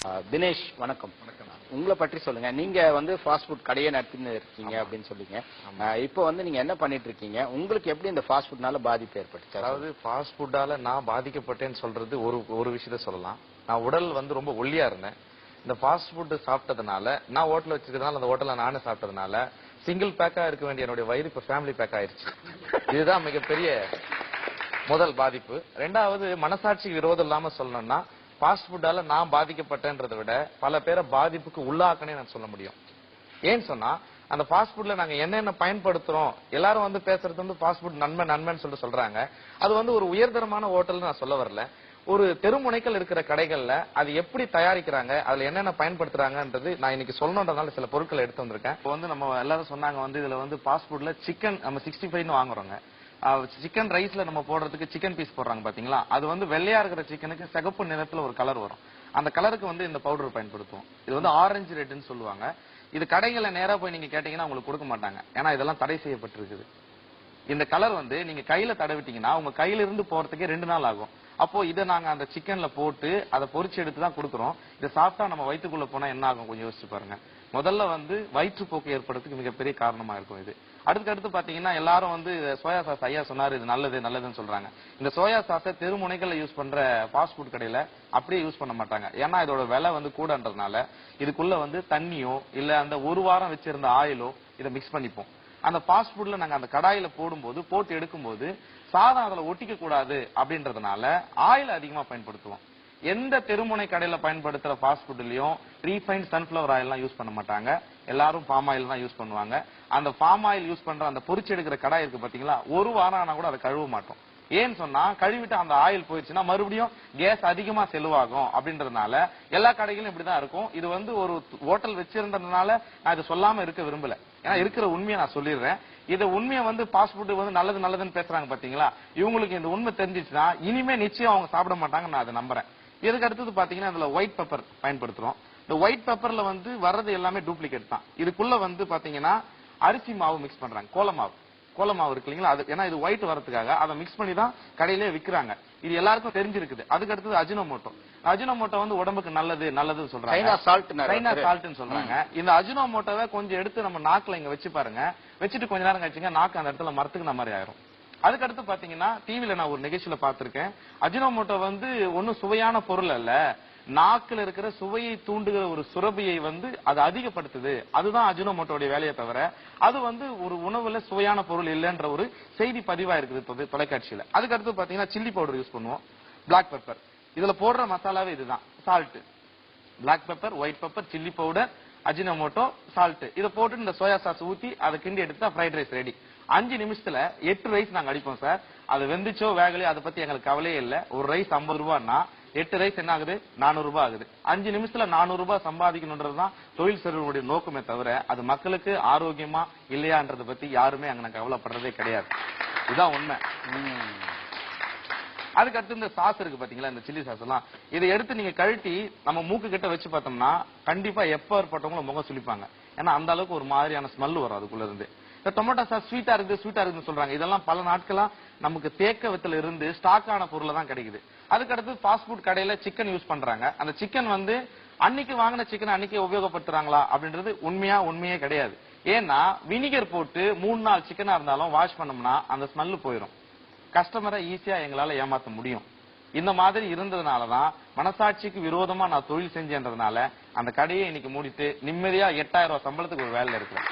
தினேஷ் வணக்கம். உங்களை பற்றி சொல்லுங்க. நீங்க வந்து ஃபாஸ்ட் ஃபுட் கடையை நடத்தின்னு இருக்கீங்க அப்படின்னு சொல்லுங்க. இப்போ வந்து நீங்க என்ன பண்ணிட்டு இருக்கீங்க? உங்களுக்கு எப்படி இந்த ஃபாஸ்ட் ஃபுட்னால பாதிப்பு ஏற்பட்டுச்சு? அதாவது ஃபாஸ்ட் ஃபுட்டால நான் பாதிக்கப்பட்டேன்னு சொல்றது ஒரு விஷயத்த சொல்லலாம். நான் உடல் வந்து ரொம்ப ஒல்லியா இருந்தேன். இந்த ஃபாஸ்ட் ஃபுட் சாப்பிட்டதுனால, நான் ஹோட்டல் வச்சிருக்கனால அந்த ஹோட்டல்ல நானே சாப்பிட்டதுனால சிங்கிள் பேக்கா இருக்க வேண்டிய என்னுடைய வயிறு இப்ப ஃபேமிலி பேக் ஆயிருச்சு. இதுதான் மிகப்பெரிய முதல் பாதிப்பு. ரெண்டாவது, மனசாட்சி விரோதம் இல்லாம சொல்லணும்னா, ஃபாஸ்ட் ஃபுட்டால நான் பாதிக்கப்பட்டேன்றதை விட பல பேரை பாதிப்புக்கு உள்ளாக்கனே நான் சொல்ல முடியும். ஏன்னு சொன்னா, அந்த ஃபாஸ்ட் ஃபுட்ல நாங்க என்னென்ன பயன்படுத்துறோம், எல்லாரும் வந்து பேசுறது வந்து ஃபாஸ்ட் ஃபுட் நன்மைன்னு சொல்றாங்க. அது வந்து ஒரு உயர்தரமான ஹோட்டல்னு நான் சொல்ல வரல. ஒரு தெருமுனைகள் இருக்கிற கடைகள்ல அது எப்படி தயாரிக்கிறாங்க, அதுல என்னென்ன பயன்படுத்துறாங்கன்றது நான் இன்னைக்கு சொல்லணும்ன்றதுனால சில பொருட்களை எடுத்து வந்திருக்கேன். இப்போ வந்து நம்ம எல்லாரும் சொன்னாங்க வந்து இதுல வந்து ஃபாஸ்ட் ஃபுட்ல சிக்கன் நம்ம 65 வாங்குறோங்க. சிக்கன் ரைஸ்ல நம்ம போடுறதுக்கு சிக்கன் பீஸ் போடுறாங்க பாத்தீங்களா, அது வந்து வெள்ளையா இருக்கிற சிக்கனுக்கு சிகப்பு நிறத்துல ஒரு கலர் வரும். அந்த கலருக்கு வந்து இந்த பவுடர் பயன்படுத்துவோம். இது வந்து ஆரஞ்சு ரெட்னு சொல்லுவாங்க. இது கடைகளை நேரா போய் நீங்க கேட்டீங்கன்னா உங்களுக்கு கொடுக்க மாட்டாங்க. ஏன்னா இதெல்லாம் தடை செய்யப்பட்டிருக்குது. இந்த கலர் வந்து நீங்க கையில தடவிட்டீங்கன்னா உங்க கையில இருந்து போறதுக்கே 2 நாள் ஆகும். அப்போ இதை நாங்க அந்த சிக்கன்ல போட்டு அதை பொரிச்சு எடுத்து தான் கொடுக்குறோம். இதை சாப்பிட்டா நம்ம வயிற்றுக்குள்ள போனா என்ன ஆகும் கொஞ்சம் யோசிச்சு பாருங்க. முதல்ல வந்து வயிற்றுப்போக்கு ஏற்படுறதுக்கு மிகப்பெரிய காரணமா இருக்கும் இது. அடுத்து பாத்தீங்கன்னா எல்லாரும் வந்து சோயா சாஸ் ஐயா சொன்னாரு இது நல்லதுன்னு சொல்றாங்க. இந்த சோயா சாஸை தெருமுனைகள்ல யூஸ் பண்ற ஃபாஸ்ட் ஃபுட் கடையில அப்படியே யூஸ் பண்ண மாட்டாங்க. ஏன்னா இதோட விலை வந்து கூடன்றதுனால இதுக்குள்ள வந்து தண்ணியோ இல்ல அந்த ஒரு வாரம் வச்சிருந்த ஆயிலோ இதை மிக்ஸ் பண்ணிப்போம். அந்த ஃபாஸ்ட் ஃபுட்ல நாங்க அந்த கடாயில போட்டு எடுக்கும்போது சாதம் அதுல ஒட்டிக்க கூடாது அப்படின்றதுனால ஆயில் அதிகமா பயன்படுத்துவோம். எந்த தெருமுனை கடையில பயன்படுத்துற ஃபாஸ்ட் ஃபுட்லயும் ரீஃபைண்ட் சன்ஃபிளவர் ஆயில் எல்லாம் யூஸ் பண்ண மாட்டாங்க. எல்லாரும் பாம் ஆயில் தான் யூஸ் பண்ணுவாங்க. அந்த பாம் ஆயில் யூஸ் பண்ற அந்த பொரிச்சு எடுக்கிற கடாய் இருக்கு பாத்தீங்களா, ஒரு வாரம் ஆனா கூட அதை கழுவ மாட்டோம். ஏன்னு சொன்னா கழுவிட்டு அந்த ஆயில் போயிடுச்சுன்னா மறுபடியும் கேஸ் அதிகமா செலவாகும் அப்படின்றதுனால எல்லா கடைகளும் இப்படிதான் இருக்கும். இது வந்து ஒரு ஹோட்டல் வச்சிருந்ததுனால நான் இதை சொல்லாம இருக்க விரும்பல. ஏன்னா இருக்கிற உண்மையை நான் சொல்லிடுறேன். இதை உண்மையை வந்து ஃபாஸ்ட் ஃபுட் வந்து நல்லதுன்னு பேசுறாங்க பாத்தீங்களா, இவங்களுக்கு இந்த உண்மை தெரிஞ்சிச்சுன்னா இனிமே நிச்சயம் அவங்க சாப்பிட மாட்டாங்க. நான் அதை நம்புறேன். இதுக்கு அடுத்தது பாத்தீங்கன்னா இதுல ஒயிட் பெப்பர் பயன்படுத்துறோம். இந்த ஒயிட் பெப்பர்ல வந்து வர்றது எல்லாமே டூப்ளிகேட் தான். இதுக்குள்ள வந்து பாத்தீங்கன்னா அரிசி மாவு மிக்ஸ் பண்றாங்க. கோல மாவு இருக்கு இல்லீங்களா, அது ஏன்னா இது ஒயிட் வரதுக்காக அதை மிக்ஸ் பண்ணி தான் கடையிலே விற்கிறாங்க. இது எல்லாருக்கும் தெரிஞ்சிருக்குது. அதுக்கு அடுத்தது அஜினோமோட்டோ வந்து உடம்புக்கு நல்லதுன்னு சொல்றாங்க. சைனா சால்ட்னு சொல்றாங்க. இந்த அஜினோமோட்டோவை கொஞ்சம் எடுத்து நம்ம நாக்குல இங்க வச்சு பாருங்க. வச்சுட்டு கொஞ்ச நேரம் கழிச்சுங்க நாக்கு அந்த இடத்துல மரத்துக்கு மாதிரி ஆயிரும். அதுக்கடுத்து பாத்தீங்கன்னா டிவில நான் ஒரு நிகழ்ச்சியில பாத்திருக்கேன். அஜினோமோட்டோ வந்து ஒன்னும் சுவையான பொருள் அல்ல, நாக்குல இருக்கிற சுவையை தூண்டுகிற ஒரு சுரபியை வந்து அது அதிகப்படுத்துது. அதுதான் அஜினோமோட்டோடைய வேலையை தவிர அது வந்து ஒரு உணவுல சுவையான பொருள் இல்லைன்ற ஒரு செய்தி பதிவா இருக்குது தொலைக்காட்சியில. அதுக்கடுத்து பாத்தீங்கன்னா சில்லி பவுடர் யூஸ் பண்ணுவோம், பிளாக் பெப்பர். இதுல போடுற மசாலாவே இதுதான். Salt, black pepper, white pepper, chilli powder, Ajinomoto, salt. இதை போட்டு இந்த சோயா சாஸ் ஊத்தி அதை கிண்டி எடுத்தா ஃப்ரைட் ரைஸ் ரெடி. 5 நிமிஷத்துல 8 ரைஸ் நாங்க அடிப்போம் சார். அது வெந்துச்சோ வேகலையோ அதை பத்தி எங்களுக்கு கவலையே இல்லை. ஒரு ரைஸ் 50 ரூபாய்னா 8 ரைஸ் என்ன ஆகுது, 400 ரூபாய் ஆகுது. 5 நிமிஷத்துல 400 ரூபாய் சம்பாதிக்கணும்ன்றதுதான் தொழில் செய்வதனுடைய நோக்கமே தவிர அது மக்களுக்கு ஆரோக்கியமா இல்லையான்றதை பத்தி யாருமே அங்க கவலைப்படுறதே கிடையாது. இதுதான் உண்மை. அதுக்கு அடுத்து இந்த சாஸ் இருக்கு பாத்தீங்களா, இந்த சில்லி சாஸ் எல்லாம் இதை எடுத்து நீங்க கழட்டி நம்ம மூக்கு கிட்ட வச்சு பார்த்தோம்னா கண்டிப்பா எப்ப ஏற்பட்டவங்களும் முகம் சுளிப்பாங்க. ஏன்னா அந்த அளவுக்கு ஒரு மாதிரியான ஸ்மெல் வரும் அதுக்குள்ள இருந்து. இந்த டொமேட்டோ சாஸ் ஸ்வீட்டா இருக்குன்னு சொல்றாங்க. இதெல்லாம் பல நாட்களா நமக்கு தேக்கத்துல இருந்து ஸ்டாக் ஆன பொருள் தான் கிடைக்குது. அதுக்கு அடுத்து ஃபாஸ்ட் ஃபுட் கடையில சிக்கன் யூஸ் பண்றாங்க. அந்த சிக்கன் வந்து அன்னைக்கு வாங்கின சிக்கன் அன்னைக்கு உபயோகப்படுத்துறாங்களா அப்படின்றது உண்மையே கிடையாது. ஏன்னா வினிகர் போட்டு 3 நாள் சிக்கனா இருந்தாலும் வாஷ் பண்ணோம்னா அந்த ஸ்மெல் போயிடும். கஸ்டமரை ஈஸியா எங்களால ஏமாத்த முடியும். இந்த மாதிரி இருந்ததுனாலதான் மனசாட்சிக்கு விரோதமா நான் தொழில் செஞ்சேன்றதுனால அந்த கடையை இன்னைக்கு மூடிட்டு நிம்மதியா 8000 ரூபாய் சம்பளத்துக்கு ஒரு வேலை இருக்கிறேன்.